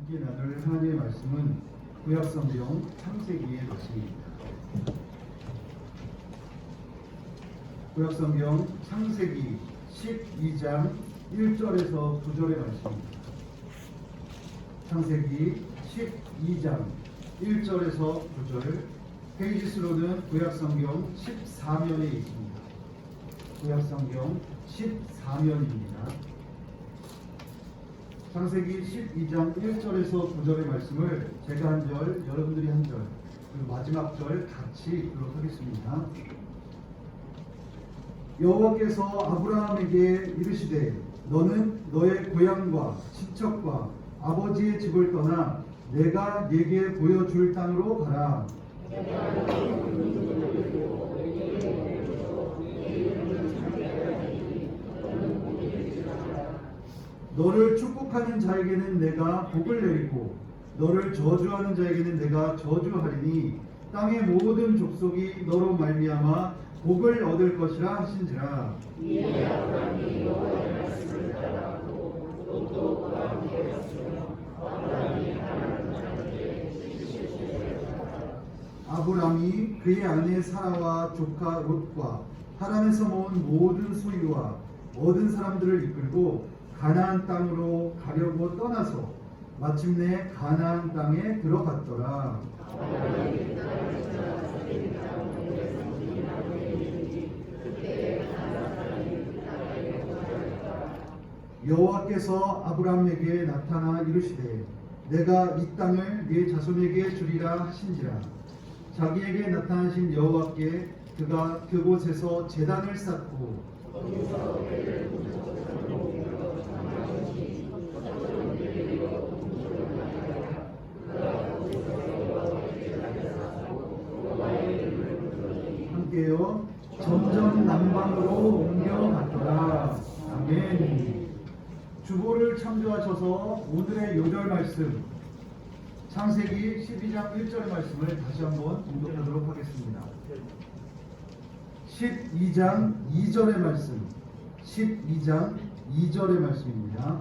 함께 나눌 하나님의 말씀은 구약성경 창세기의 말씀입니다. 구약성경 창세기 12장 1절에서 9절의 말씀입니다. 창세기 12장 1절에서 9절, 페이지수로는 구약성경 14면에 있습니다. 구약성경 14면입니다. 창세기 12장 1절에서 9절의 말씀을 제가 한 절, 여러분들이 한 절, 그리고 마지막 절 같이 읽도록 하겠습니다. 여호와께서 아브라함에게 이르시되 너는 너의 고향과 친척과 아버지의 집을 떠나 내가 네게 보여줄 땅으로 가라. 너를 축복하는 자에게는 내가 복을 내리고 너를 저주하는 자에게는 내가 저주하리니 땅의 모든 족속이 너로 말미암아 복을 얻을 것이라 하신지라. 이에 아브라함이 여호와의 말씀을 따라하고 롯도 그와 함께 갔으며 아브라함이 하나님 사람에게 아브라함이 그의 아내 사라와 조카 롯과 하란에서 모은 모든 소유와 얻은 사람들을 이끌고 가나안 땅으로 가려고 떠나서 마침내 가나안 땅에 들어갔더라. 여호와께서 아브라함에게 나타나 이르시되 내가 이 땅을 네 자손에게 주리라 하신지라. 자기에게 나타나신 여호와께 그가 그곳에서 제단을 쌓고 함께요 점점 남방으로 옮겨갔더라. 아멘. 주보를 참조하셔서 오늘의 요절 말씀 창세기 12장 1절의 말씀을 다시 한번 공독하도록 하겠습니다. 12장 2절의 말씀, 12장 2절의 말씀입니다.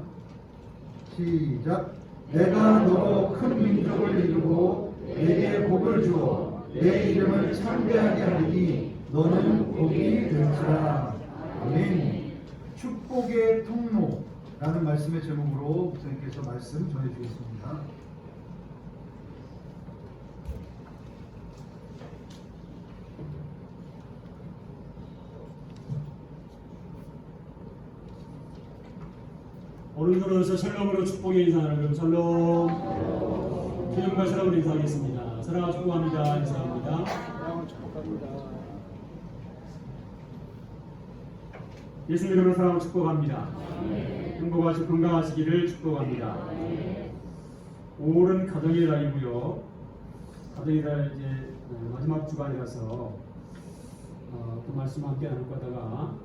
시작. 내가 너로 큰 민족을 이루고 내게 복을 주어 내 이름을 창대하게 하리니 너는 복이 될지라. 아멘. 축복의 통로라는 말씀의 제목으로 목사님께서 말씀 전해주겠습니다. 오른손으로서 샬롬으로 축복의 인사하는 샬롬. 기념과 사랑을 인사하겠습니다. 사랑과 축복합니다. 인사합니다. 예수님 이름으로 사랑을 축복합니다. 행복하시고 건강하시기를 축복합니다. 5월은 가정의 달이고요. 가정의 달 이제 마지막 주간이라서 그 말씀 함께 나눌 거다가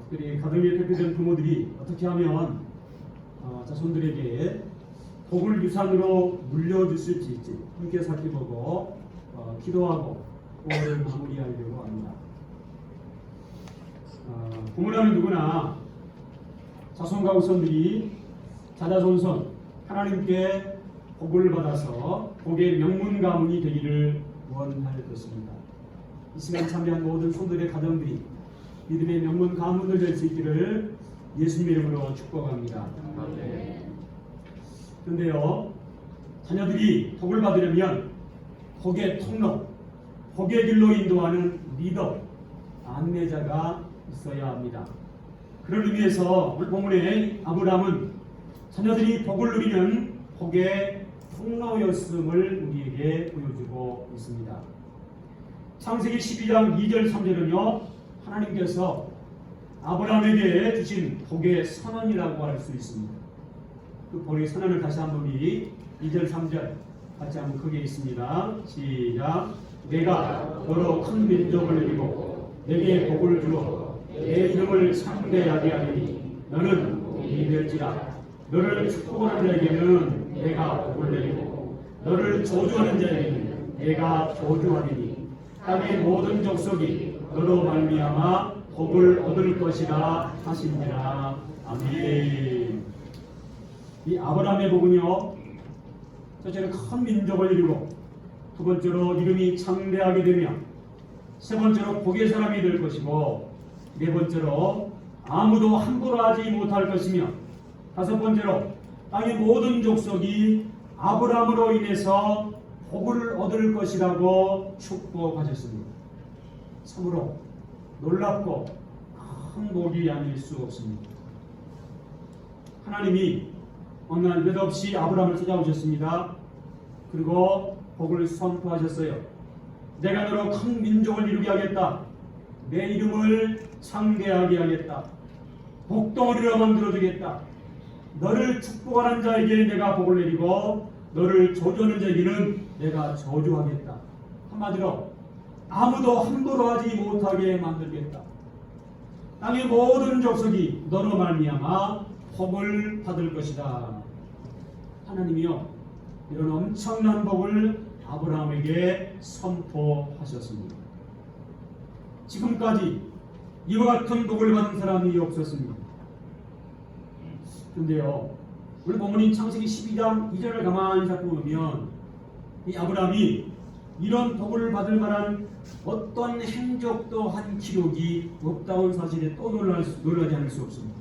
특별히 가정에 대표된 부모들이 어떻게 하면 자손들에게 복을 유산으로 물려줄 수 있을지 함께 살펴보고 기도하고 5월을 마무리하려고 합니다. 부모라면 누구나 자손과 후손들이 자자손손 하나님께 복을 받아서 복의 명문 가문이 되기를 원할 것입니다. 이 시간 참여한 모든 손들의 가정들이 믿음의 명문 가문을 될 수 있기를 예수님 이름으로 축복합니다. 그런데요, 자녀들이 복을 받으려면 복의 통로, 복의 길로 인도하는 리더, 안내자가 있어야 합니다. 그런 의미에서 오늘 본문에 아브라함은 자녀들이 복을 누리는 복의 통로였음을 우리에게 보여주고 있습니다. 창세기 12장 2절 3절은요 하나님께서 아브라함에게 주신 복의 선언이라고 할 수 있습니다. 그 복의 선언을 다시 한번 우리 2절 3절 같이 한번 크게 있습니다. 시작. 내가 너로 큰 민족을 이루고 내게 복을 주어 내 이름을 창대하게 하리니 너는 복이 될지라. 너를 축복하는 자에게는 내가 복을 내리고 너를 저주하는 자에게는 내가 저주하리니 땅의 모든 족속이 너로 말미암아 복을 얻을 것이라 하시니라. 아멘. 이 아브라함의 복은요 첫째는 큰 민족을 이루고, 두 번째로 이름이 창대하게 되며, 세 번째로 복의 사람이 될 것이고, 네 번째로 아무도 함부로 하지 못할 것이며, 다섯 번째로 땅의 모든 족속이 아브라함으로 인해서 복을 얻을 것이라고 축복하셨습니다. 참으로 놀랍고 큰 복이 아닐 수 없습니다. 하나님이 어느 날 느닷없이 아브라함을 찾아오셨습니다. 그리고 복을 선포하셨어요. 내가 너로 큰 민족을 이루게 하겠다. 내 이름을 창대하게 하겠다. 복덩어리로 만들어주겠다. 너를 축복하는 자에게 내가 복을 내리고 너를 저주하는 자에게는 내가 저주하겠다. 한마디로 아무도 함부로 하지 못하게 만들겠다. 땅의 모든 족속이 너로 말미암아 복을 받을 것이다. 하나님이요, 이런 엄청난 복을 아브라함에게 선포하셨습니다. 지금까지 이와 같은 복을 받은 사람이 없었습니다. 그런데요, 우리 본문인 창세기 12장 2절을 가만히 살펴보면 이 아브라함이 이런 복을 받을 만한 어떤 행적도 한 기록이 없다는 사실에 또 놀라지 않을 수 없습니다.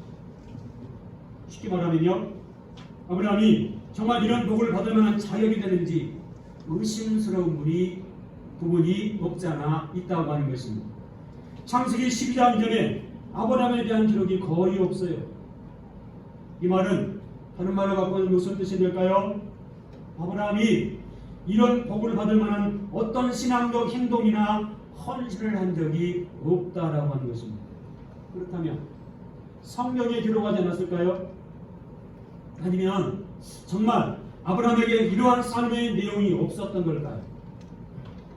쉽게 말하면요, 아브라함이 정말 이런 복을 받을 만한 자격이 되는지 의심스러운 부분이 없지 않아 있다고 하는 것입니다. 창세기 12장 이전에 아브라함에 대한 기록이 거의 없어요. 이 말은 다른 말로 바꾸면 무슨 뜻이 될까요? 아브라함이 이런 복을 받을 만한 어떤 신앙적 행동이나 헌신을 한 적이 없다라고 하는 것입니다. 그렇다면 성경에 기록하지 않았을까요? 아니면 정말 아브라함에게 이러한 삶의 내용이 없었던 걸까요?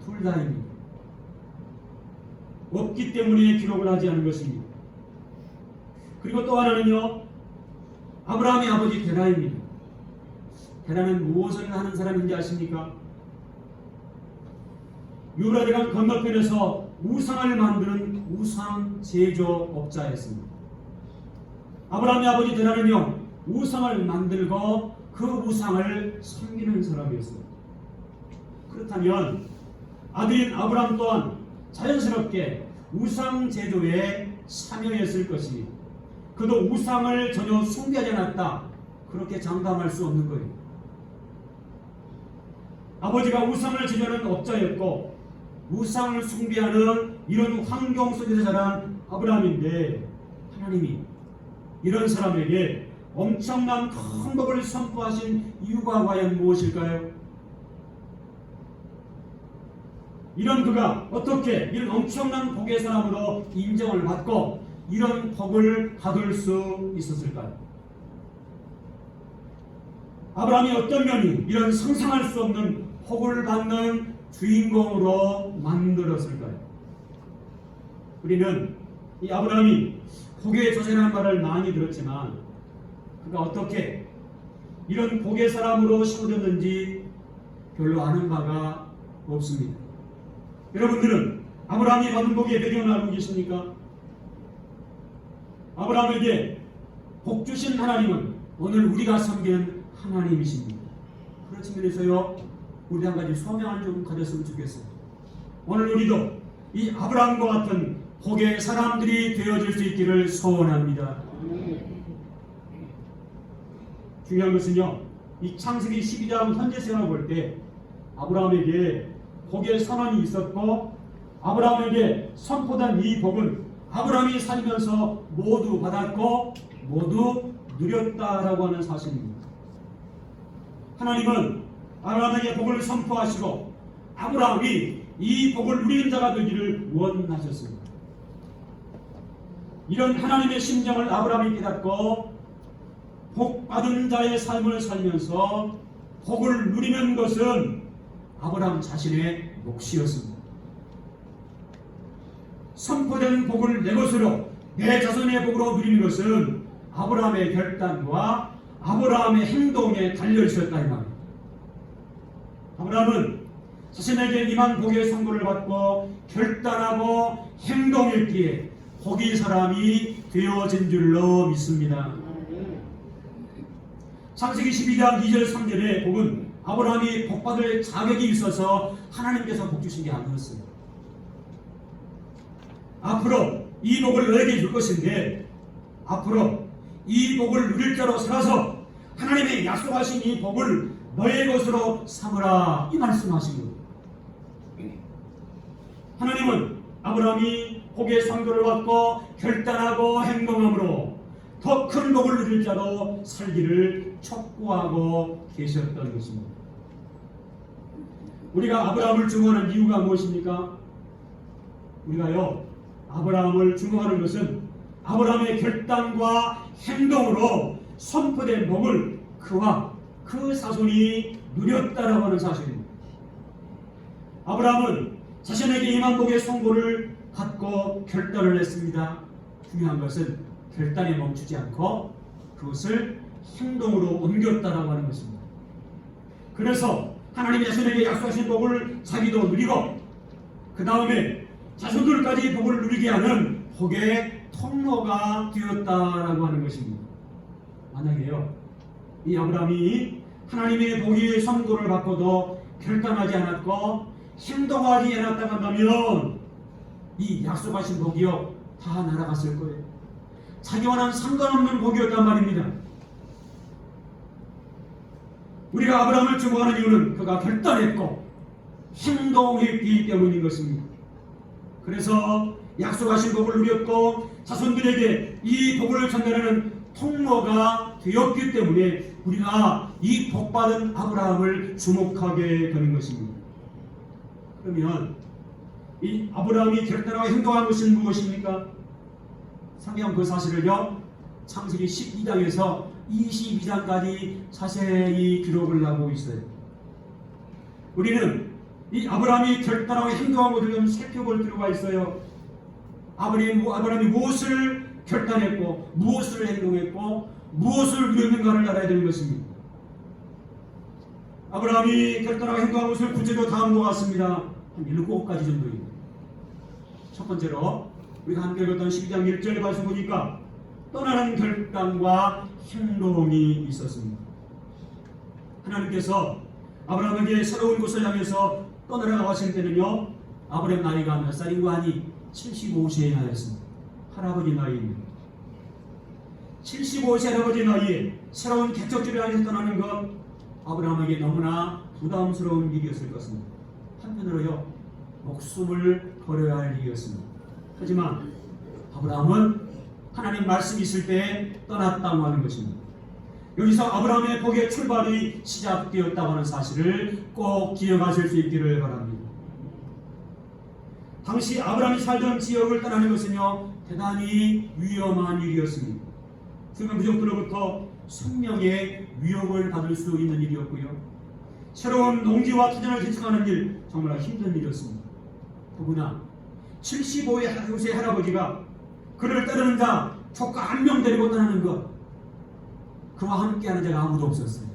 둘 다입니다. 없기 때문에 기록을 하지 않은 것입니다. 그리고 또 하나는요, 아브라함의 아버지 데라입니다. 데라는 무엇을 하는 사람인지 아십니까? 유브라데강 건너편에서 우상을 만드는 우상 제조업자였습니다. 아브라함의 아버지 데라는요, 우상을 만들고 그 우상을 섬기는 사람이었습니다. 그렇다면 아들인 아브라함 또한 자연스럽게 우상 제조에 참여했을 것입니다. 그도 우상을 전혀 숭배하지 않았다, 그렇게 장담할 수 없는 거예요. 아버지가 우상을 제조하는 업자였고 우상을 숭배하는 이런 환경 속에서 자란 아브라함인데, 하나님이 이런 사람에게 엄청난 큰 복을 선포하신 이유가 과연 무엇일까요? 이런 그가 어떻게 이런 엄청난 복의 사람으로 인정을 받고 이런 복을 받을 수 있었을까요? 아브라함이 어떤 면이 이런 상상할 수 없는 복을 받는 주인공으로 만들었을까요? 우리는 이 아브라함이 복의 조세라는 말을 많이 들었지만 그가 어떻게 이런 복의 사람으로 심어졌는지 별로 아는 바가 없습니다. 여러분들은 아브라함이 받은 복의 배경을 알고 계십니까? 아브라함에게 복 주신 하나님은 오늘 우리가 섬기는 하나님이십니다. 그런 측면에서요, 우리 한 가지 소명을 좀 가졌으면 좋겠어요. 오늘 우리도 이 아브라함과 같은 복의 사람들이 되어질 수 있기를 소원합니다. 중요한 것은요, 이 창세기 12장 현재 세상을 볼 때 아브라함에게 복의 선언이 있었고 아브라함에게 선포된 이 복은 아브라함이 살면서 모두 받았고 모두 누렸다라고 하는 사실입니다. 하나님은 아브라함에게 복을 선포하시고 아브라함이 이 복을 누리는 자가 되기를 원하셨습니다. 이런 하나님의 심정을 아브라함이 깨닫고 복 받은 자의 삶을 살면서 복을 누리는 것은 아브라함 자신의 몫이었습니다. 선포된 복을 내 것으로 내 자손의 복으로 누리는 것은 아브라함의 결단과 아브라함의 행동에 달려 있었다 이 말입니다. 아브라함은 자신에게 임한 복의 선고를 받고 결단하고 행동했기에 복의 사람이 되어진 줄로 믿습니다. 창세기 12장 2절 3절의 복은 아브라함이 복받을 자격이 있어서 하나님께서 복 주신 게 아니었어요. 앞으로 이 복을 너에게 줄 것인데 앞으로 이 복을 누릴 자로 살아서 하나님의 약속하신 이 복을 너의 것으로 삼으라, 이 말씀하신 거예요. 하나님은 아브라함이 복의 선고를 받고 결단하고 행동함으로 더 큰 복을 누릴 자로 살기를 촉구하고 계셨던 것입니다. 우리가 아브라함을 증거하는 이유가 무엇입니까? 우리가요, 아브라함을 증거하는 것은 아브라함의 결단과 행동으로 선포된 복을 그와 그 자손이 누렸다라고 하는 사실입니다. 아브라함은 자신에게 임한 복의 선고를 받고 결단을 했습니다. 중요한 것은 결단에 멈추지 않고 그것을 행동으로 옮겼다라고 하는 것입니다. 그래서 하나님이 자신에게 약속하신 복을 자기도 누리고 그 다음에 자손들까지 복을 누리게 하는 복의 통로가 되었다라고 하는 것입니다. 만약에요, 이 아브라함이 하나님의 복의 선고를 받고도 결단하지 않았고 행동하지 않았다고 한다면 이 약속하신 복이요 다 날아갔을 거예요. 자기와는 상관없는 복이었단 말입니다. 우리가 아브라함을 증거하는 이유는 그가 결단했고 행동했기 때문인 것입니다. 그래서 약속하신 복을 누렸고 자손들에게 이 복을 전달하는 통로가 되었기 때문에 우리가 이 복받은 아브라함을 주목하게 되는 것입니다. 그러면 이 아브라함이 결단하고 행동한 것은 무엇입니까? 성경 그 사실을요, 창세기 12장에서 22장까지 자세히 기록을 하고 있어요. 우리는 이 아브라함이 결단하고 행동한 것을 좀 살펴볼 필요가 있어요. 아브라함이 무엇을 결단했고 무엇을 행동했고 무엇을 누렸는가를 알아야 되는 것입니다. 아브라함이 결단하고 행동한 것을 구체적으로 다음과 같습니다. 한 7가지 정도입니다. 첫 번째로 우리가 함께 읽었던 12장 1절에 봐서 보니까 떠나는 결단과 행동이 있었습니다. 하나님께서 아브라함에게 새로운 곳을 향해서 떠나라고 하신 때는요, 아브라함 나이가 몇 살인고 하니 75세에 나였습니다. 할아버지 나이입니다. 75세 할아버지 나이에 새로운 개척지를 향해서 떠나는 것, 아브라함에게 너무나 부담스러운 일이었을 것입니다. 한편으로요, 목숨을 걸어야 할 일이었습니다. 하지만 아브라함은 하나님 말씀이 있을 때 떠났다고 하는 것입니다. 여기서 아브라함의 복의 출발이 시작되었다고 하는 사실을 꼭 기억하실 수 있기를 바랍니다. 당시 아브라함이 살던 지역을 떠나는 것은요, 대단히 위험한 일이었습니다. 주변 부족들로부터 생명의 위협을 받을 수 있는 일이었고요, 새로운 농지와 터전을 개척하는 일, 정말 힘든 일이었습니다. 더구나 75세 할아버지가 그를 따르는 자 조카 한 명 데리고 떠나는 것, 그와 함께하는 자가 아무도 없었어요.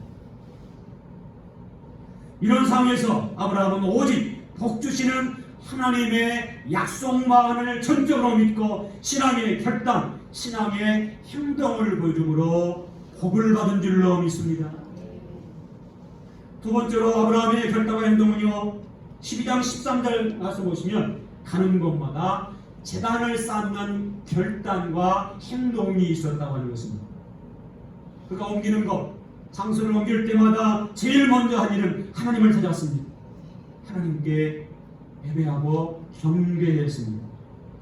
이런 상황에서 아브라함은 오직 복 주시는 하나님의 약속만을 전적으로 믿고 신앙의 결단, 신앙의 행동을 보여줌으로 복을 받은 줄로 믿습니다. 두 번째로 아브라함의 결단과 행동은요, 12장 13절 가서 보시면 가는 곳마다 제단을 쌓는 결단과 행동이 있었다고 하는 것입니다. 그가 옮기는 것, 장소를 옮길 때마다 제일 먼저 한 일은 하나님을 찾았습니다. 하나님께 예배하고 경배했습니다.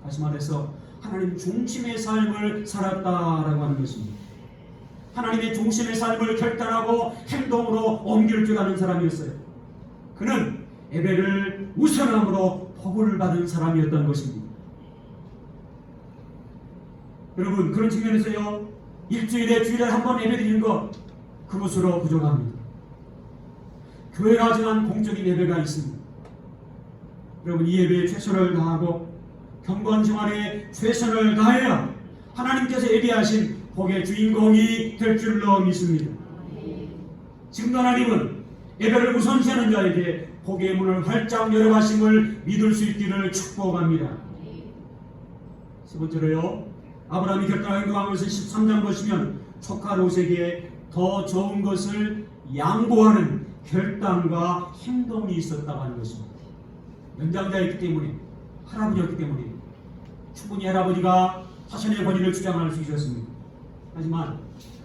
다시 말해서 하나님 중심의 삶을 살았다라고 하는 것입니다. 하나님의 중심의 삶을 결단하고 행동으로 옮길 줄 아는 사람이었어요. 그는 예배를 우선함으로 복을 받은 사람이었던 것입니다. 여러분, 그런 측면에서요, 일주일에 주일에 한 번 예배드리는 것, 그것으로 부족합니다. 교회가 정한 공적인 예배가 있습니다. 여러분, 이 예배에 최선을 다하고 경건 생활에 최선을 다해야 하나님께서 예비하신 복의 주인공이 될 줄로 믿습니다. 지금도 하나님은 예배를 우선시하는 자에게 복의 문을 활짝 열어가심을 믿을 수 있기를 축복합니다. 세 번째로요, 아브라함이 결단하고 행동한 것을 13장 보시면 조카 롯에게 더 좋은 것을 양보하는 결단과 행동이 있었다고 하는 것입니다. 연장자였기 때문에, 할아버지였기 때문에 충분히 할아버지가 자신의 권위를 주장할 수 있었습니다. 하지만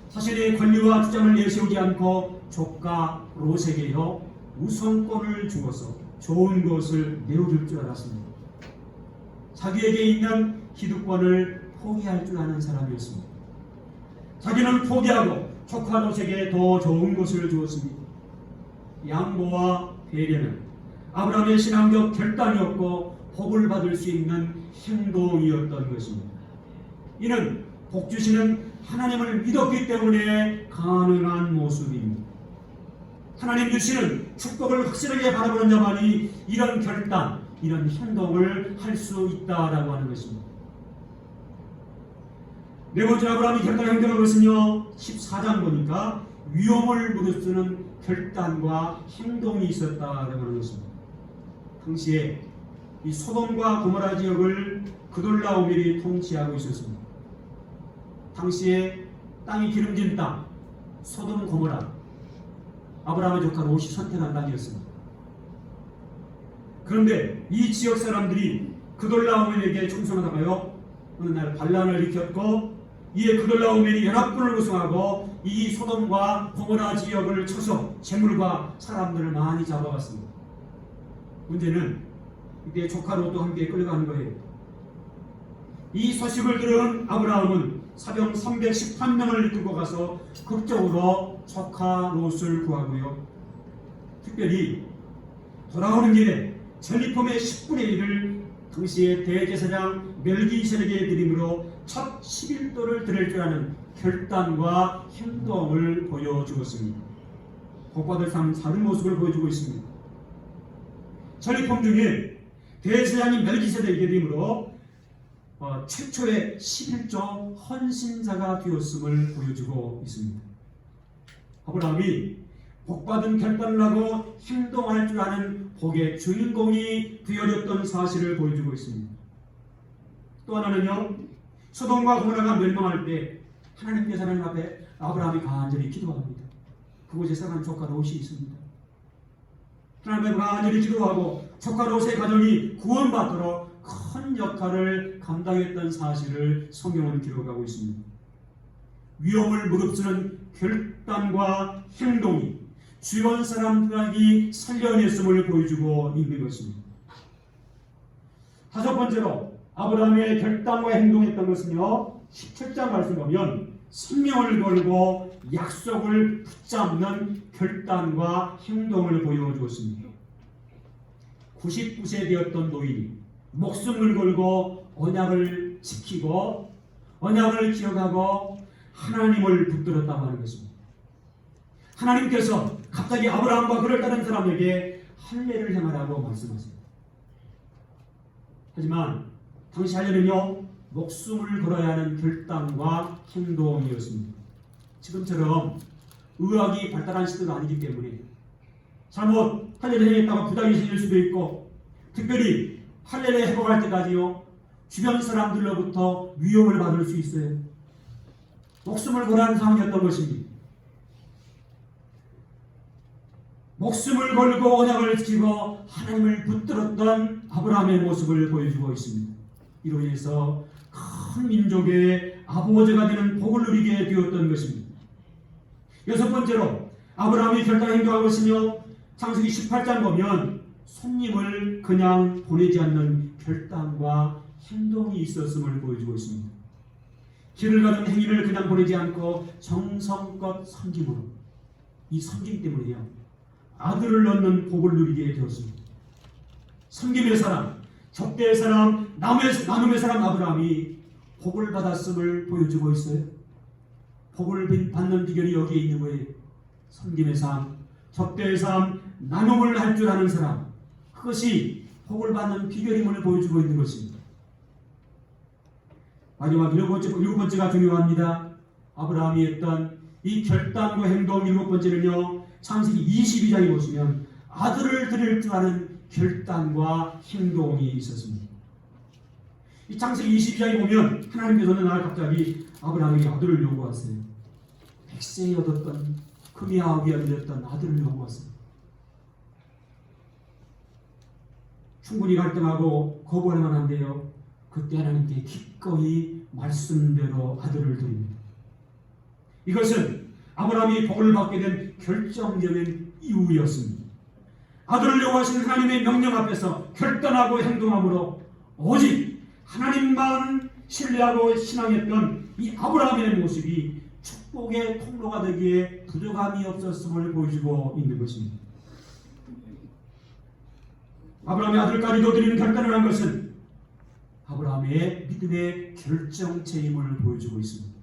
자신의 권리와 주장을 내세우지 않고 조카 롯에게요 우선권을 주어서 좋은 것을 내어줄 줄 알았습니다. 자기에게 있는 기득권을 포기할 줄 아는 사람이었습니다. 자기는 포기하고 조카 롯에게 더 좋은 것을 주었습니다. 양보와 배려는 아브라함의 신앙적 결단이었고 복을 받을 수 있는 행동이었던 것입니다. 이는 복 주시는 하나님을 믿었기 때문에 가능한 모습입니다. 하나님 주시는 축복을 확실하게 바라보는 자만이 이런 결단, 이런 행동을 할 수 있다라고 하는 것입니다. 네 번째 아브라함이 결단한 행동한 것은요, 14장 보니까 위험을 무릅쓰는 결단과 행동이 있었다라고 하는 것입니다. 당시에 이 소돔과 고모라 지역을 그돌라오멜이 통치하고 있었습니다. 당시에 땅이 기름진 땅, 소돔 고모라, 아브라함의 조카 롯이 선택한 땅이었습니다. 그런데 이 지역 사람들이 그돌라오멜에게 충성하다가요, 어느 날 반란을 일으켰고, 이에 그돌라오멜이 연합군을 구성하고 이 소돔과 고모라 지역을 쳐서 재물과 사람들을 많이 잡아갔습니다. 문제는 이때 조카 롯도 함께 끌려가는 거예요. 이 소식을 들은 아브라함은 사병 318명을 이끌고 가서 극적으로 조카 롯을 구하고요, 특별히 돌아오는 길에 전리품의 10분의 1을 당시의 대제사장 멜기세덱의 드림으로 첫 11도를 드릴 줄 아는 결단과 행동을 보여주었습니다. 복받을 삶 다른 모습을 보여주고 있습니다. 전리품 중에 대제사장인 멜기세덱의 드림으로 최초의 11조 헌신자가 되었음을 보여주고 있습니다. 아브라함이 복받은 결단을 하고 행동할 줄 아는 복의 주인공이 되어졌던 사실을 보여주고 있습니다. 또 하나는요, 소돔과 고모라가 멸망할 때 하나님께서 하나님 앞에 아브라함이 간절히 기도합니다. 그곳에 사랑하는 조카 롯이 있습니다. 하나님 앞에 간절히 기도하고 조카 롯의 가정이 구원받도록 큰 역할을 감당했던 사실을 성경은 기록하고 있습니다. 위험을 무릅쓰는 결단과 행동이 주변 사람들에게 살려냈음을 보여주고 있는 것입니다. 다섯 번째로 아브라함의 결단과 행동했던 것은요, 17장 말씀 보면 생명을 걸고 약속을 붙잡는 결단과 행동을 보여주었습니다. 99세 되었던 노인이 목숨을 걸고 언약을 지키고 언약을 기억하고 하나님을 붙들었다고 하는 것입니다. 하나님께서 갑자기 아브라함과 그를 따른 사람에게 할례를 행하라고 말씀하십니다. 하지만 당시 할례는요, 목숨을 걸어야 하는 결단과 행동이었습니다. 지금처럼 의학이 발달한 시대가 아니기 때문에 잘못 할례를 행했다가 부작용이 생길 수도 있고, 특별히 할례를 회복할 때까지요, 주변 사람들로부터 위협을 받을 수 있어요. 목숨을 걸어야 하는 상황이었던 것입니다. 목숨을 걸고 언약을 지키고 하나님을 붙들었던 아브라함의 모습을 보여주고 있습니다. 이로 인해서 큰 민족의 아버지가 되는 복을 누리게 되었던 것입니다. 여섯 번째로 아브라함이 결단 행동한 것은요, 창세기 18장 보면 손님을 그냥 보내지 않는 결단과 행동이 있었음을 보여주고 있습니다. 길을 가는 행인을 그냥 보내지 않고 정성껏 섬김으로, 이 섬김 때문에요, 아들을 얻는 복을 누리게 되었습니다. 섬김의 사람, 접대의 사람, 나눔의 사람 아브라함이 복을 받았음을 보여주고 있어요. 복을 받는 비결이 여기에 있는 거예요. 섬김의 삶, 접대의 삶, 나눔을 할 줄 아는 사람, 그것이 복을 받는 비결임을 보여주고 있는 것입니다. 마지막 일곱 번째가 중요합니다. 아브라함이 했던 이 결단과 행동 일곱 번째는요, 창세기 22장에 보시면 아들을 드릴 줄 아는 결단과 행동이 있었습니다. 이 창세기 22장에 보면 하나님께서는 날 갑자기 아브라함에게 아들을 요구하세요. 백세에 얻었던 금이 아비가 드렸던 아들을 요구하세요. 충분히 갈등하고 거부할 만한데요. 그때 하나님께 기꺼이 말씀대로 아들을 드립니다. 이것은 아브라함이 복을 받게 된 결정적인 이유였습니다. 아들을 요구하신 하나님의 명령 앞에서 결단하고 행동함으로 오직 하나님만 신뢰하고 신앙했던 이 아브라함의 모습이 축복의 통로가 되기에 부족함이 없었음을 보여주고 있는 것입니다. 아브라함의 아들까지도 드리는 결단을 한 것은 아브라함의 믿음의 결정체임을 보여주고 있습니다.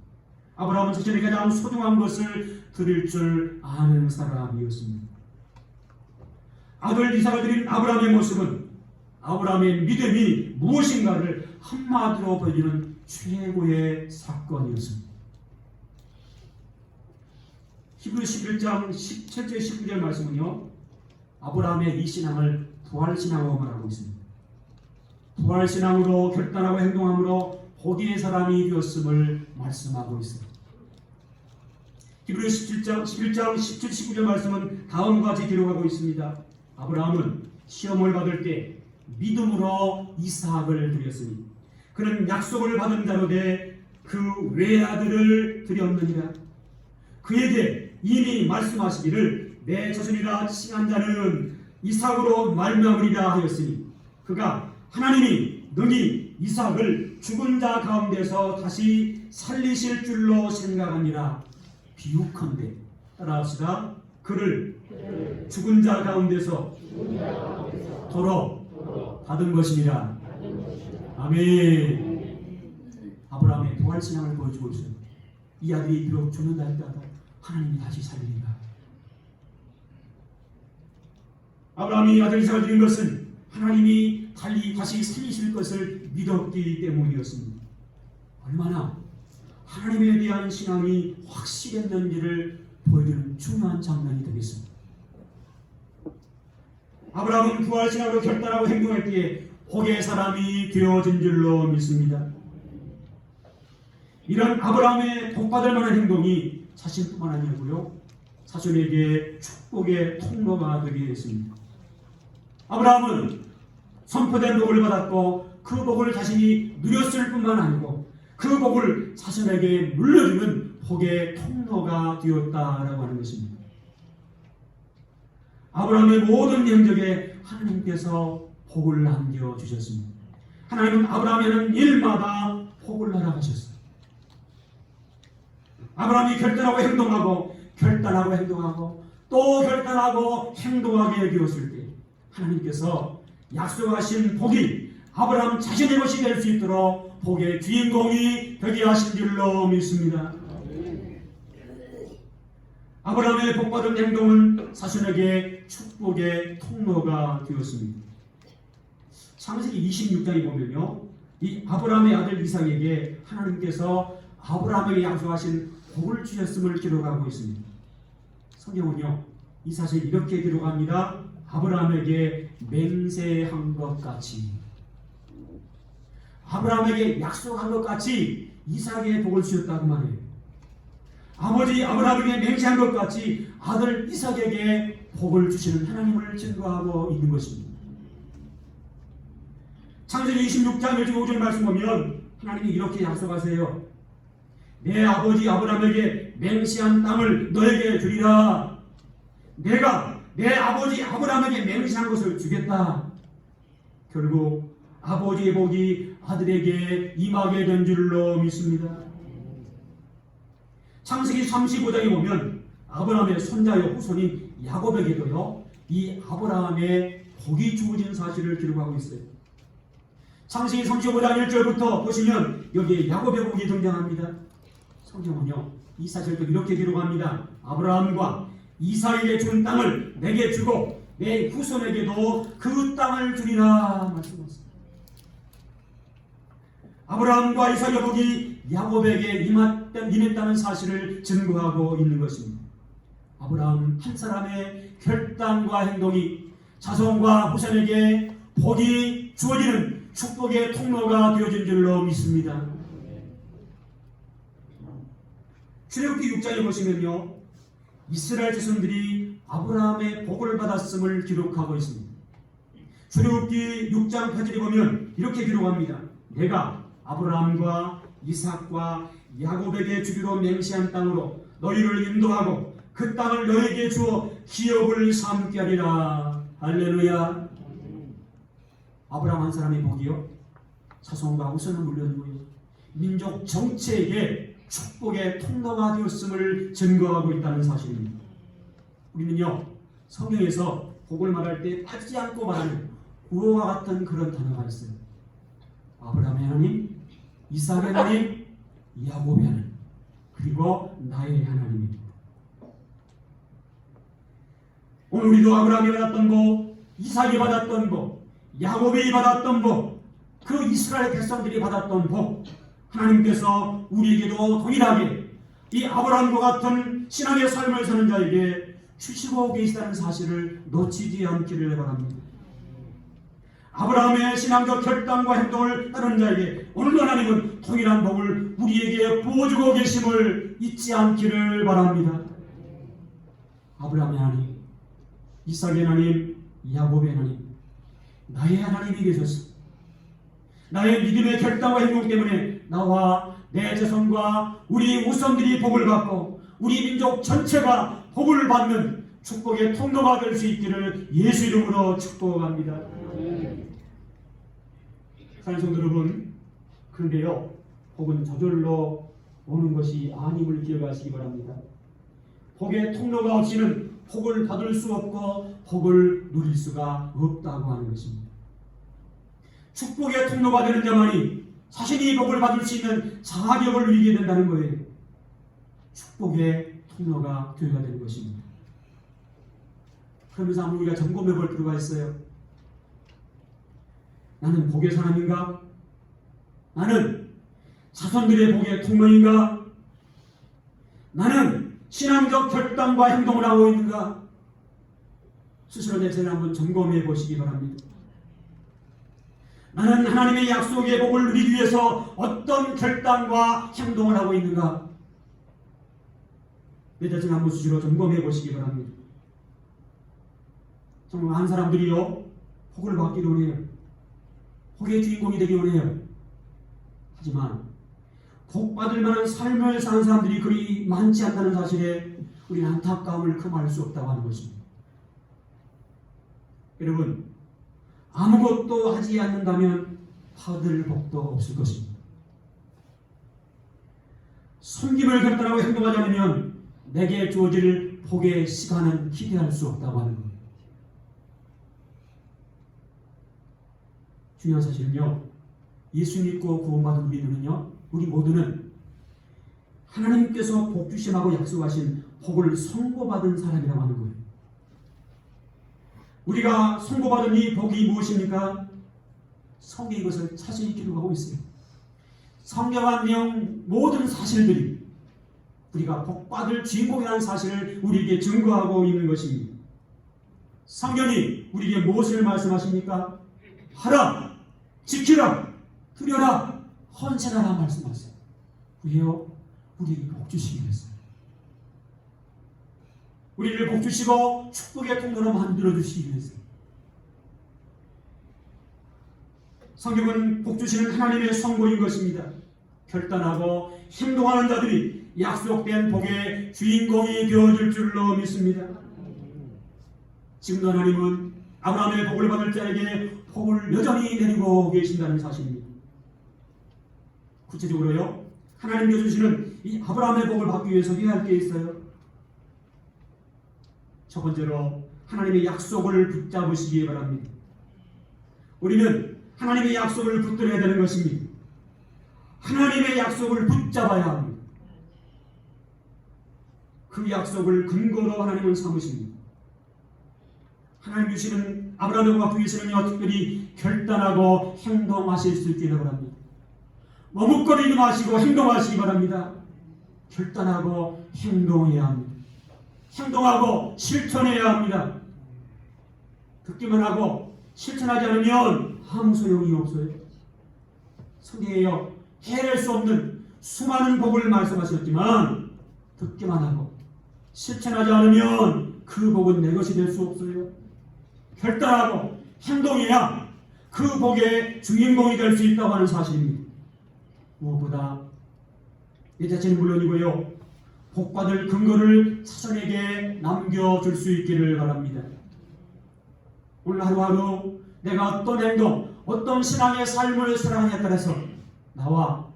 아브라함은 자신의 가장 소중한 것을 드릴 줄 아는 사람이었습니다. 아들 이삭을 드린 아브라함의 모습은 아브라함의 믿음이 무엇인가를 한마디로 보여주는 최고의 사건이었습니다. 히브리 11장 17절 19절 말씀은요, 아브라함의 이 신앙을 부활신앙으로 말하고 있습니다. 부활신앙으로 결단하고 행동함으로 복의 사람이 되었음을 말씀하고 있습니다. 히브리 11장 17, 19절 말씀은 다음과 같이 기록하고 있습니다. 아브라함은 시험을 받을 때 믿음으로 이삭을 드렸으니 그는 약속을 받은 자로 돼 그 외아들을 드렸느니라. 그에게 이미 말씀하시기를 내 자손이라 칭한 자는 이삭으로 말미암으리라 하였으니 그가 하나님이 능히 이삭을 죽은 자 가운데서 다시 살리실 줄로 생각하니라. 비유컨대 따라합시다. 그를 죽은 자 가운데서 도로 받은 것입니다. 아멘. 아브라함의 부활신앙을 보여주고 있습니다. 이 아들이 비록 죽는다 할지라도 하나님이 다시 살리리라. 아브라함이 아들 이삭을 드린 것은 하나님이 다시 살리실 것을 믿었기 때문이었습니다. 얼마나 하나님에 대한 신앙이 확실했는지를 보여주는 중요한 장면이 되겠습니다. 아브라함은 부활신앙으로 결단하고 행동했기에 복의 사람이 되어진 줄로 믿습니다. 이런 아브라함의 복받을 만한 행동이 자신뿐만 아니고요, 자손에게 축복의 통로가 되게 했습니다. 아브라함은 선포된 복을 받았고 그 복을 자신이 누렸을 뿐만 아니고 그 복을 자신에게 물려주는 복의 통로가 되었다라고 하는 것입니다. 아브라함의 모든 행적에 하나님께서 복을 남겨주셨습니다. 하나님은 아브라함이 하는 일마다 복을 허락하셨습니다. 아브라함이 결단하고 행동하고 또 결단하고 행동하게 되었을 때 하나님께서 약속하신 복이 아브라함 자신의 것이 될 수 있도록 복의 주인공이 되게 하신 줄로 믿습니다. 아브라함의 복받은 행동은 자신에게 축복의 통로가 되었습니다. 창세기 26장에 보면요, 이 아브라함의 아들 이삭에게 하나님께서 아브라함에게 약속하신 복을 주셨음을 기록하고 있습니다. 성경은요, 이 사실 이렇게 기록합니다. 아브라함에게 맹세한 것 같이, 아브라함에게 약속한 것 같이 이삭에게 복을 주셨다고 말해요. 아버지 아브라함에게 맹세한 것 같이 아들 이삭에게 복을 주시는 하나님을 증거하고 있는 것입니다. 창세기 26장 1-5절 말씀 보면 하나님이 이렇게 약속하세요. 내 아버지 아브라함에게 맹세한 땅을 너에게 주리라. 내가 내 아버지 아브라함에게 맹세한 것을 주겠다. 결국 아버지의 복이 아들에게 임하게 된 줄로 믿습니다. 창세기 35장에 보면 아브라함의 손자여 후손인 야곱에게도요, 이 아브라함의 복이 주어진 사실을 기록하고 있어요. 창세기 35장 1절부터 보시면 여기에 야곱의 복이 등장합니다. 성경은요, 이 사실도 이렇게 기록합니다. 아브라함과 이삭에게 준 땅을 내게 주고 내 후손에게도 그 땅을 주리라 말씀하셨습니다. 아브라함과 이삭의 복이 야곱에게 임했다는 사실을 증거하고 있는 것입니다. 아브라함 한 사람의 결단과 행동이 자손과 후손에게 복이 주어지는 축복의 통로가 되어진 줄로 믿습니다. 출애굽기 6장에 보시면요, 이스라엘 자손들이 아브라함의 복을 받았음을 기록하고 있습니다. 출애굽기 6장 8절에 보면 이렇게 기록합니다. 내가 아브라함과 이삭과 야곱에게 주기로 맹세한 땅으로 너희를 인도하고 그 땅을 너희에게 주어 기업을 삼게 하리라. 할렐루야. 아브라함 한 사람의 복이요, 자손과 후손을 물려주고요, 민족 전체에게 축복의 통로가 되었음을 증거하고 있다는 사실입니다. 우리는요, 성경에서 복을 말할 때 빠지지 않고 말하는 구호와 같은 그런 단어가 있어요. 아브라함의 하나님, 이삭의 하나님, 야곱의 하나님, 그리고 나의 하나님입니다. 오늘 우리도 아브라함이 받았던 복, 이삭이 받았던 복, 야곱이 받았던 복, 그 이스라엘 백성들이 받았던 복, 하나님께서 우리에게도 동일하게 이 아브라함과 같은 신앙의 삶을 사는 자에게 주시고 계시다는 사실을 놓치지 않기를 바랍니다. 아브라함의 신앙적 결단과 행동을 따르는 자에게 오늘도 하나님은 동일한 복을 우리에게 부어주고 계심을 잊지 않기를 바랍니다. 아브라함의 하나님, 이삭의 하나님, 야곱의 하나님, 나의 하나님이 계셔서 나의 믿음의 결단과 행동 때문에 나와 내 자손과 우리 후손들이 복을 받고 우리 민족 전체가 복을 받는 축복의 통로가 될 수 있기를 예수 이름으로 축복합니다. 사랑하는 성도 여러분, 그런데요, 복은 저절로 오는 것이 아님을 기억하시기 바랍니다. 복의 통로가 없이는 복을 받을 수 없고 복을 누릴 수가 없다고 하는 것입니다. 축복의 통로가 되는 자만이 자신이 복을 받을 수 있는 자격을 누리게 된다는 거예요. 축복의 통로가 되어야 되는 것입니다. 그러면서 한번 우리가 점검해 볼 필요가 있어요. 나는 복의 사람인가? 나는 자손들의 복의 통로인가? 나는 신앙적 결단과 행동을 하고 있는가? 스스로 내 자신을 한번 점검해 보시기 바랍니다. 나는 하나님의 약속의 복을 누리기 위해서 어떤 결단과 행동을 하고 있는가? 내 자신을 한번 스스로 점검해 보시기 바랍니다. 정말 많은 사람들이요, 복을 받기를 원해요. 복의 주인공이 되기 원해요. 하지만 복 받을 만한 삶을 사는 사람들이 그리 많지 않다는 사실에 우리는 안타까움을 금할 수 없다고 하는 것입니다. 여러분, 아무것도 하지 않는다면 받을 복도 없을 것입니다. 섬김을 결단하고 행동하지 않으면 내게 주어질 복의 시간은 기대할 수 없다고 하는 겁니다. 중요한 사실은요, 예수 믿고 구원받은 우리 모두는 하나님께서 복 주심하고 약속하신 복을 선고받은 사람이라고 하는 거예요. 우리가 선고받은 이 복이 무엇입니까? 성경이 이것을 자세히 기록하고 있어요. 성경한 내용 모든 사실들이 우리가 복받을 주인공이라는 사실을 우리에게 증거하고 있는 것입니다. 성경이 우리에게 무엇을 말씀하십니까? 하라, 지키라, 두려라, 헌신하라 말씀하세요. 왜요? 우리에게 복 주시기 위해서. 우리를 복 주시고 축복의 통로로 만들어 주시기 위해서. 성경은 복 주시는 하나님의 선고인 것입니다. 결단하고 행동하는 자들이 약속된 복의 주인공이 되어줄 줄로 믿습니다. 지금도 하나님은 아브라함의 복을 받을 자에게 복을 여전히 내리고 계신다는 사실입니다. 구체적으로요, 하나님께서 주시는 이 아브라함의 복을 받기 위해서 해야 할 게 있어요. 첫 번째로 하나님의 약속을 붙잡으시기 바랍니다. 우리는 하나님의 약속을 붙들어야 되는 것입니다. 하나님의 약속을 붙잡아야 합니다. 그 약속을 근거로 하나님은 삼으십니다. 하나님 주시는 아브라함의 복을 받기 위해서는요, 특별히 결단하고 행동하실 수 있기를 바랍니다. 머뭇거리지 마시고 행동하시기 바랍니다. 결단하고 행동해야 합니다. 행동하고 실천해야 합니다. 듣기만 하고 실천하지 않으면 아무 소용이 없어요. 성경에요, 해낼 수 없는 수많은 복을 말씀하셨지만 듣기만 하고 실천하지 않으면 그 복은 내 것이 될 수 없어요. 결단하고 행동이야 그 복의 주인공이 될 수 있다고 하는 사실입니다. 무엇보다 내 자체는 물론이고요, 복받을 근거를 자손에게 남겨줄 수 있기를 바랍니다. 오늘 하루하루 내가 어떤 행동, 어떤 신앙의 삶을 살아가느냐에 따라서 나와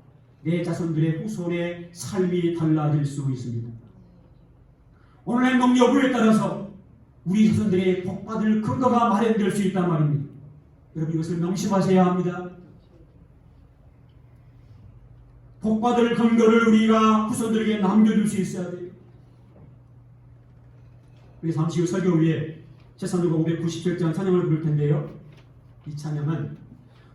내 자손들의 후손의 삶이 달라질 수 있습니다. 오늘 행동 여부에 따라서 우리 자손들의 복받을 근거가 마련될 수 있단 말입니다. 여러분 이것을 명심하셔야 합니다. 복받을 근거를 우리가 후손들에게 남겨줄 수 있어야 돼요. 우리 잠시 후 설교 후에 제3누가 597장 찬양을 부를 텐데요, 이 찬양은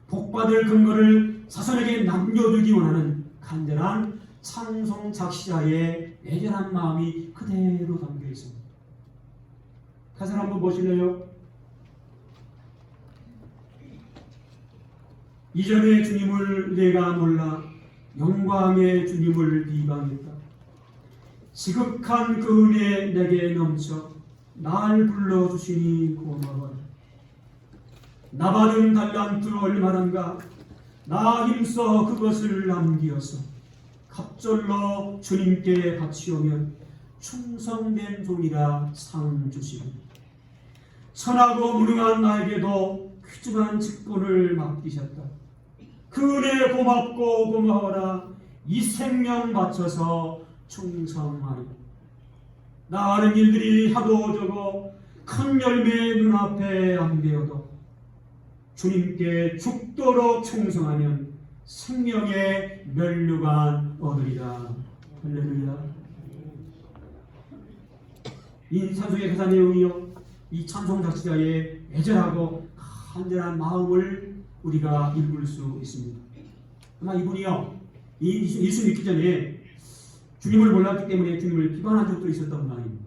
복받을 근거를 자손에게 남겨두기 원하는 간절한 찬송 작시자의 애절한 마음이 그대로 담겨 있습니다. 가사를 한번 보실래요? 이전의 주님을 내가 몰라 영광의 주님을 비방했다. 지극한 그 은혜 내게 넘쳐 날 불러주시니 고마워라. 나 받은 달란트 얼마란가 나 힘써 그것을 남기어서 갑절로 주님께 바치오면 충성된 종이라 상 주시고 선하고 무능한 나에게도 귀중한 직분을 맡기셨다. 그 은혜 고맙고 고마워라. 이 생명 바쳐서 충성하리. 나 아는 일들이 하도 적어 큰 열매 눈앞에 안 배어도 주님께 죽도록 충성하면 생명의 면류관 얻으리라. 할렐루야. 이 찬송의 가사 내용이요, 이 찬송 작시자의 애절하고 간절한 마음을 우리가 읽을 수 있습니다. 그러나 이분이요, 예수 믿기 전에 주님을 몰랐기 때문에 주님을 비방한 적도 있었던 분입니다.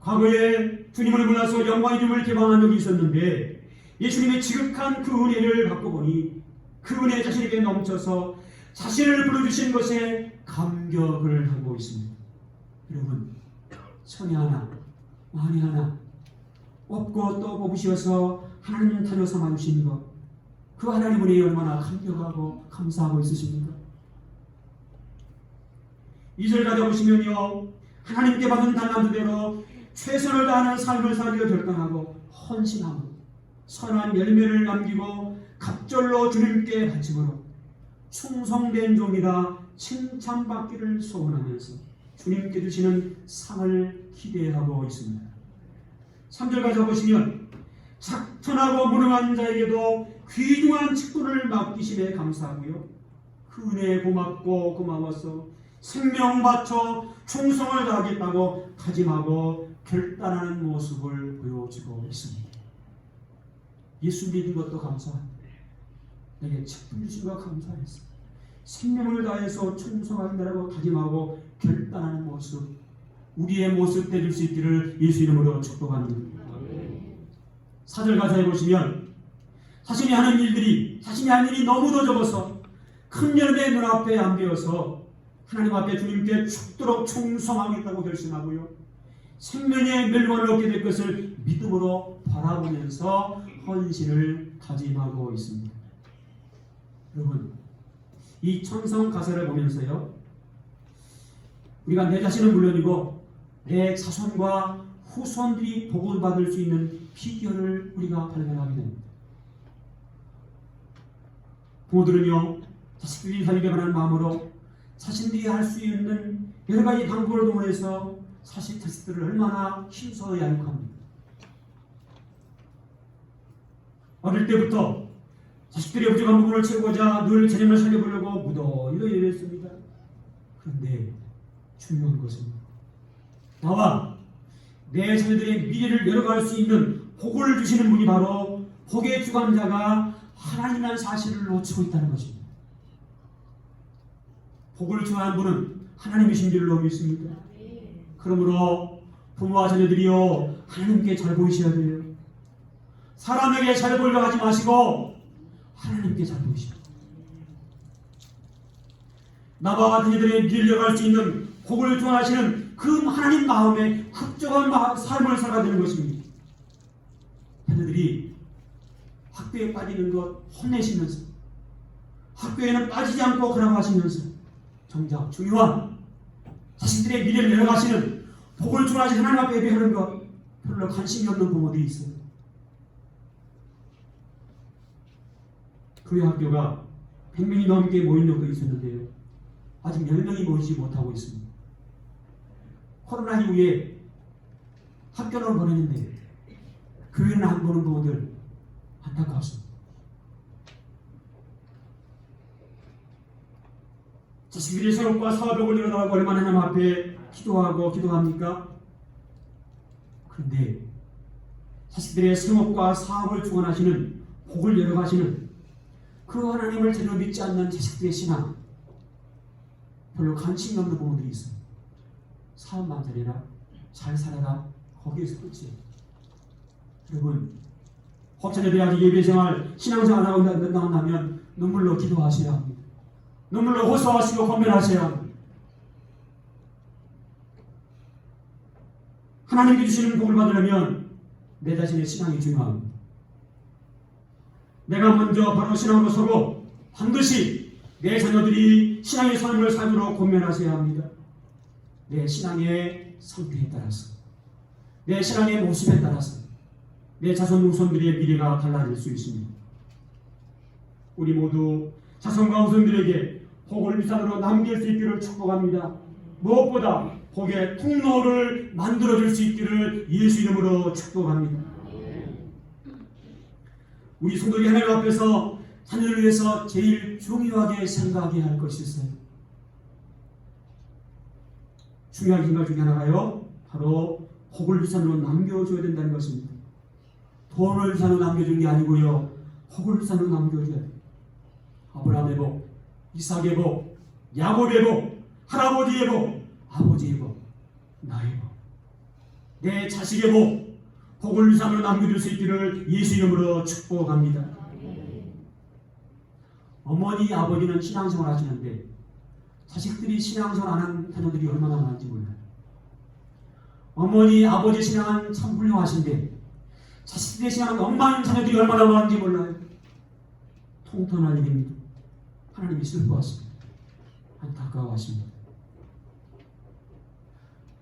과거에 주님을 몰라서 영광의 주님을 비방한 적이 있었는데 예수님의 지극한 그 은혜를 받고 보니 그 은혜 자신에게 넘쳐서 자신을 불러주신 것에 감격을 하고 있습니다. 여러분, 천이 하나 만이 하나 뽑고 또 뽑으셔서 하나님 자녀 삼아주신 것, 그 하나님 은혜에 얼마나 감격하고 감사하고 있으십니까? 2절 가져보시면요, 하나님께 받은 달란트대로 최선을 다하는 삶을 살기로 결단하고 헌신하고 선한 열매를 남기고 갑절로 주님께 바침으로 충성된 종이라 칭찬받기를 소원하면서 주님께 주시는 상을 기대하고 있습니다. 3절 가져보시면 착천하고 무능한 자에게도 귀중한 직분을 맡기심에 감사하고요, 그 은혜에 고맙고 고마워서 생명 바쳐 충성을 다하겠다고 다짐하고 결단하는 모습을 보여주고 있습니다. 예수 믿은 것도 감사합니다. 내게 직분 주신 것 감사했어. 생명을 다해서 충성하겠다고 다짐하고 결단하는 모습, 우리의 모습 되줄 수 있기를 예수 이름으로 축복합니다. 4절 가사에 보시면 자신이 하는 일이 너무도 적어서 큰 열매 눈앞에 안 배어서 하나님 앞에 주님께 죽도록 충성하겠다고 결심하고요, 생명의 멸관을 얻게 될 것을 믿음으로 바라보면서 헌신을 다짐하고 있습니다. 여러분, 이 찬송 가사를 보면서요, 우리가 내 자신은 물론이고 내 자손과 후손들이 복을 받을 수 있는 비결을 우리가 발견하게 됩니다. 부모들은요, 자식들이 살게 바라는 마음으로 자신들이 할 수 있는 여러 가지 방법을 동원해서 자식들을 얼마나 힘써 양육합니다. 어릴 때부터 자식들의 부족한 부분을 채우고자 늘 재능을 살려보려고 무더기도 일했습니다. 그런데 중요한 것은 나와 내 자녀들의 미래를 열어갈 수 있는 복을 주시는 분이 바로 복의 주관자가 하나님이라는 사실을 놓치고 있다는 것입니다. 복을 주관하는 분은 하나님이신 줄로 믿습니다. 그러므로 부모와 자녀들이요, 하나님께 잘 보이셔야 돼요. 사람에게 잘 보이려고 하지 마시고 하나님께 잘 보이시오. 나와 같은 이들의 미래를 열어갈 수 있는 복을 주관하시는 그 하나님 마음에 흡족한 삶을 살아야 되는 것입니다. 자녀들이 학교에 빠지는 것 혼내시면서 학교에는 빠지지 않고 가라고 하시면서 정작 중요한 자신들의 미래를 내려가시는 복을 주관하신 하나님 앞에 예배하는 것 별로 관심이 없는 부모들이 있어요. 교회 학교가 100명이 넘게 모인 적도 있었는데요. 아직 10명이 모이지 못하고 있습니다. 코로나 이후에 학교를 보내는데 교회는 안 보는 부모들 안타깝습니다. 자신들의 생업과 사업에 올려나가고 얼마나 하나님 앞에 기도합니까? 그런데 자신들의 생업과 사업을 주관하시는 복을 열어가시는 그 하나님을 제대로 믿지 않는 자식들의 신앙 별로 관심이 없는 부모들이 있어요. 사업만 잘해라, 잘 살아라, 거기에서 끝이에요. 여러분, 혹자녀들이 아직 예배생활, 신앙생활하고 나온다면 눈물로 기도하셔야 합니다. 눈물로 호소하시고 권면하셔야 합니다. 하나님께 주시는 복을 받으려면 내 자신의 신앙이 중요합니다. 내가 먼저 바로 신앙으로 서고 반드시 내 자녀들이 신앙의 삶을 살도록 권면하셔야 합니다. 내 신앙의 상태에 따라서, 내 신앙의 모습에 따라서 내 자손 후손들의 미래가 달라질 수 있습니다. 우리 모두 자손과 후손들에게 복을 위산으로 남길 수 있기를 축복합니다. 무엇보다 복의 통로를 만들어줄 수 있기를 예수 이름으로 축복합니다. 우리 성도들이 하나님 앞에서 자녀를 위해서 제일 중요하게 생각해야 할 것이 있어요. 중요한 생각 중에 하나가요, 바로 복을 위산으로 남겨줘야 된다는 것입니다. 돈을 위산으로 남겨준 게 아니고요, 복을 위산으로 남겨줘야 돼요. 아브라함의 복, 이삭의 복, 야곱의 복, 할아버지의 복, 아버지의 복, 나의 복, 내 자식의 복, 복을 위산으로 남겨줄 수 있기를 예수 이름으로 축복합니다. 어머니, 아버지는 신앙생활 하시는데 자식들이 신앙생활 안 하는 자녀들이 얼마나 많은지 몰라요. 어머니, 아버지 신앙은 참 훌륭하신데 자식들의 신앙은 엉망인 자녀들이 얼마나 많은지 몰라요. 통통한 일입니다. 하나님이 슬퍼하십니다. 안타까워하십니다.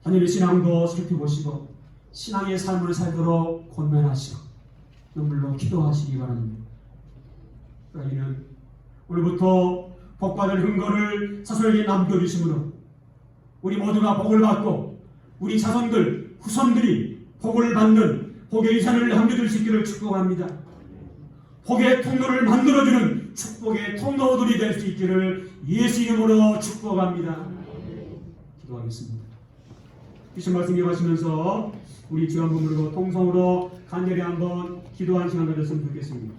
자녀의 신앙도 살펴보시고 신앙의 삶을 살도록 권면하시고 눈물로 기도하시기 바랍니다. 그러기는 오늘부터 복받을 근거를 자손에게 남겨주심으로 우리 모두가 복을 받고 우리 자손들, 후손들이 복을 받는 복의 유산을 남겨줄 수 있기를 축복합니다. 복의 통로를 만들어주는 축복의 통로들이 될 수 있기를 예수 이름으로 축복합니다. 기도하겠습니다. 주신 말씀 이어가시면서 우리 주 한 번 부르고 통성으로 간절히 한번 기도하는 시간 가졌으면 좋겠습니다.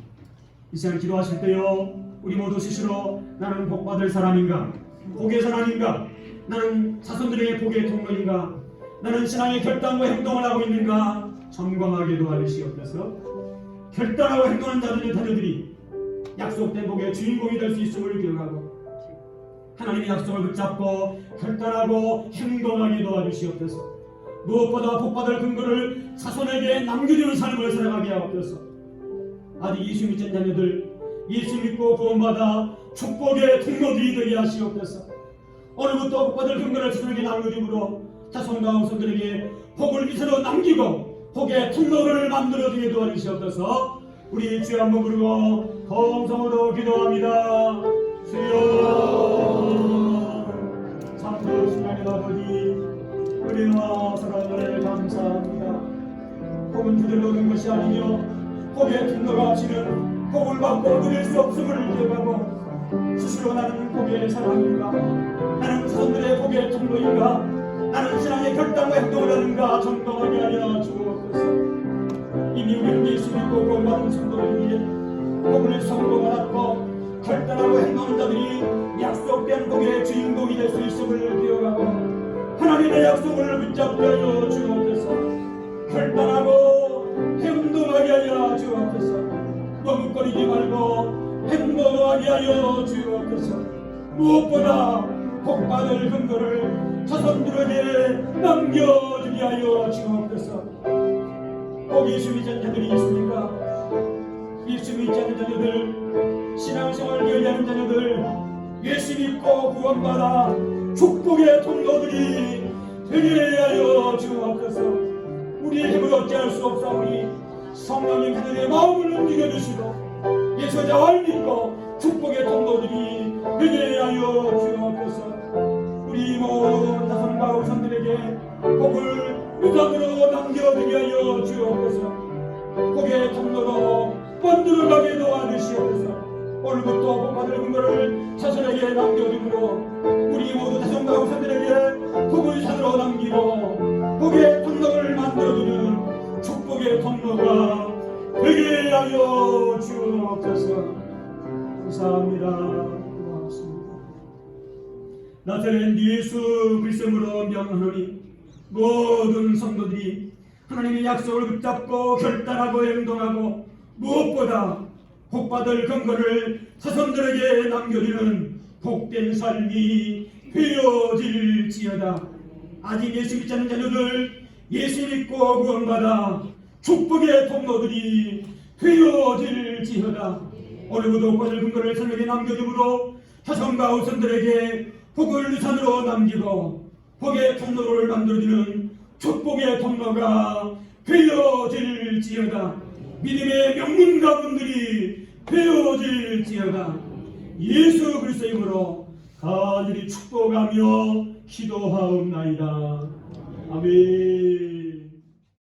이 시간 기도하실 때요, 우리 모두 스스로 나는 복받을 사람인가, 복의 사람인가, 나는 자손들에게 복의 통로인가, 나는 신앙의 결단과 행동을 하고 있는가 점검하게 도와주시옵소서. 결단하고 행동하는 자녀들이 약속된 복의 주인공이 될 수 있음을 기억하고 하나님의 약속을 붙잡고 결단하고 행동하게 도와주시옵소서. 무엇보다 복받을 근거를 자손에게 남겨주는 삶을 살아가게 하옵소서. 아직 예수 믿는 자녀들, 예수 믿고 구원받아 축복의 통로들이 되게 하시옵소서. 오늘부터 복받을 근거를 자손에게 남겨줌으로 자손과 후손들에게 복을 위세로 남기고 복의 통로를 만들어주게 도와주시옵소서. 우리 주여 한번 부르고 통성으로 기도합니다. 주여, 참 좋으신 하나님 아버지, 은혜와 사랑을 감사합니다. 복은 주들로 얻는 것이 아니며 복의 통로가 없이는 복을 받고 누릴 수 없음을 기억하고 스스로 나는 복의 사랑인가, 나는 자손들의 복의 통로인가, 나는 신앙의 결단과 행동을 하는가 점검하게 하여 주옵소서. 이미 우리는 예수 믿고 구원받은 성도를 위해 복을 성공하고 결단하고 행동하는 자들이 약속된 복의 주인공이 될 수 있음을 기억하고 하나님의 약속을 붙잡게 하여 주옵소서. 결단하고 행동하게 하여 주옵소서. 머뭇거리지 말고 행동하게 하여 주옵소서. 무엇보다 복받을 근거를 자손들에게 남겨주게 하여 주옵소서. 꼭 예수 믿지 않는 자들이 있습니까? 예수 믿지 않는 자녀들, 신앙생활을 게을리하는 자녀들, 예수 믿고 구원받아 축복의 통로들이 되게 하여 주옵소서. 우리의 힘을 어찌할 수 없사오니 성령님 하늘의 마음을 움직여주시고 예수자를 믿고 축복의 통로들이 되게 하여 주옵소서. 우리 모든 자손과 후손들에게 복을 유산으로 남겨드리게 하여 주옵소서. 복의 통로로 번들어가게 도와주시옵소서. 오늘부터 복받을 근거를 자손에게 남겨주므로 우리 모두 자손과 후손들에게 복을 산으로 남기고 복의 통로를 만들어주는 축복의 통로가 되게 하여 주옵소서. 감사합니다. 고맙습니다. 나사렛 예수 그리스도로 명하노니 모든 성도들이 하나님의 약속을 붙잡고 결단하고 행동하고 무엇보다 복받을 근거를 자손들에게 남겨주는 복된 삶이 되어질지어다. 아직 예수 믿지 않는 자녀들 예수 믿고 구원받아 축복의 통로들이 되어질지어다. 오늘부터 복받을 근거를 자손에게 남겨주므로 자손과 후손들에게 복을 유산으로 남기고 복의 통로를 만들어주는 축복의 통로가 되어질지어다. 믿음의 명문가분들이 되어질지어다. 예수 그리스도의 이름으로 간절히 축복하며 기도하옵나이다. 아멘.